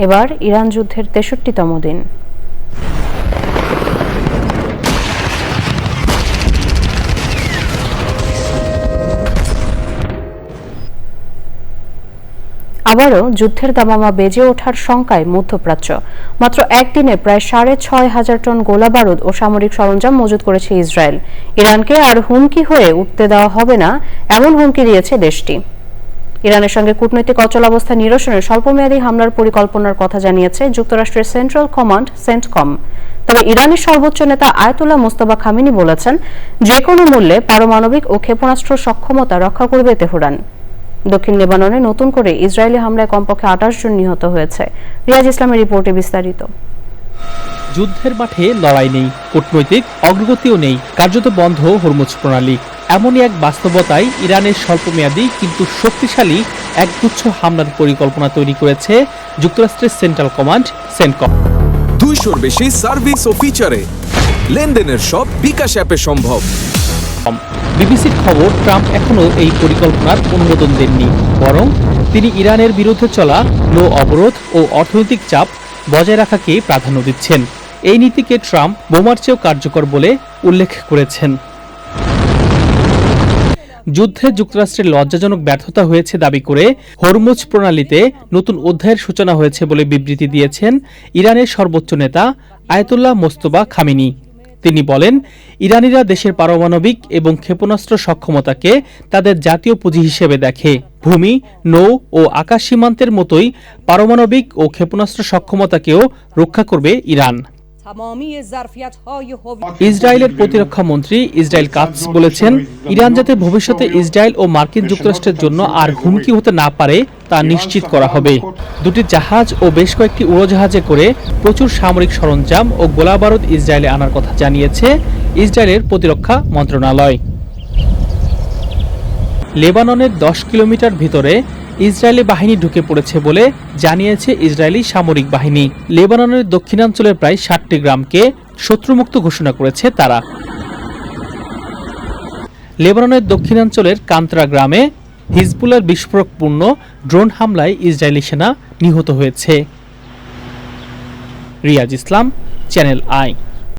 এবার ইরান যুদ্ধের ৬৩তম দিন। আবারও যুদ্ধের দামামা বেজে ওঠার শঙ্কায় মধ্যপ্রাচ্য। মাত্র একদিনে প্রায় ৬,৫০০ টন গোলাবারুদ ও সামরিক সরঞ্জাম মজুত করেছে ইসরায়েল। ইরানকে আর হুমকি হয়ে উঠতে দেওয়া হবে না, এমন হুমকি দিয়েছে দেশটি। ইরানের সঙ্গে কূটনৈতিক অচলাবস্থা নিরসনে স্বল্পমেয়াদী হামলার পরিকল্পনার কথা জানিয়েছে যুক্তরাষ্ট্রের সেন্ট্রাল কমান্ড সেন্টকম। তবে ইরানের সর্বোচ্চ নেতা আয়াতুল্লাহ মোস্তফা খামেনি বলেছেন, যে কোনো মূল্যে পারমাণবিক ও ক্ষেপণাস্ত্র সক্ষমতা রক্ষা করবে তেহরান। দক্ষিণ লেবাননে নতুন করে ইসরায়েলি হামলায় কমপক্ষে ২৮ জন নিহত হয়েছে। রিয়াজ ইসলামের রিপোর্টে বিস্তারিত। যুদ্ধের মাঠে লড়াই নেই, কূটনৈতিক অগ্রগতিও নেই, কার্যত বন্ধ হরমুজ প্রণালী। এমনই এক বাস্তবতায় ইরানের স্বল্পমেয়াদী কিন্তু শক্তিশালী একগুচ্ছ হামলার পরিকল্পনা তৈরি করেছে যুক্তরাষ্ট্রের সেন্ট্রাল কমান্ড সেন্টকম। 200-র বেশি সার্ভিস ও ফিচারে লেনদেনের সব বিকাশ অ্যাপে সম্ভব। বিবিসির খবর, ট্রাম্প এখনো এই পরিকল্পনার অনুমোদন দেননি, বরং তিনি ইরানের বিরুদ্ধে চলা নৌ অবরোধ ও অর্থনৈতিক চাপ বজায় রাখাকে প্রাধান্য দিচ্ছেন। এই নীতিকে ট্রাম্প বোমার চেয়েও কার্যকর বলে উল্লেখ করেছেন। যুদ্ধে যুক্তরাষ্ট্রের লজ্জাজনক ব্যর্থতা হয়েছে দাবি করে হরমুজ প্রণালীতে নতুন অধ্যায়ের সূচনা হয়েছে বলে বিবৃতি দিয়েছেন ইরানের সর্বোচ্চ নেতা আয়াতুল্লাহ মোস্তফা খামেনি। তিনি বলেন, ইরানিরা দেশের পারমাণবিক এবং ক্ষেপণাস্ত্র সক্ষমতাকে তাদের জাতীয় পুঁজি হিসেবে দেখে। ভূমি, নৌ ও আকাশ সীমান্তের মতোই পারমাণবিক ও ক্ষেপণাস্ত্র সক্ষমতাকেও রক্ষা করবে ইরান। ইসরায়েলের প্রতিরক্ষা মন্ত্রী ইসরায়েল কাটস বলেছেন, ইরান যাতে ভবিষ্যতে ইসরায়েল ও মার্কিন যুক্তরাষ্ট্রের জন্য আর হুমকি হতে না পারে তা নিশ্চিত করা হবে। দুটি জাহাজ ও বেশ কয়েকটি উড়োজাহাজে করে প্রচুর সামরিক সরঞ্জাম ও গোলাবারুদ ইসরায়েলে আনার কথা জানিয়েছে ইসরায়েলের প্রতিরক্ষা মন্ত্রণালয়। লেবাননের ১০ কিলোমিটার ভিতরে ইসরায়েলি বাহিনী ঢুকে পড়েছে বলে জানিয়েছে ইসরায়েলি সামরিক বাহিনী। লেবাননের দক্ষিণাঞ্চলের প্রায় ৬০টি গ্রামকে শত্রুমুক্ত ঘোষণা করেছে তারা। লেবাননের দক্ষিণাঞ্চলের কান্তরা গ্রামে হিজবুল্লাহর বিস্ফোরকপূর্ণ ড্রোন হামলায় ইসরায়েলি সেনা নিহত হয়েছে। রিয়াজ ইসলাম, চ্যানেল আই।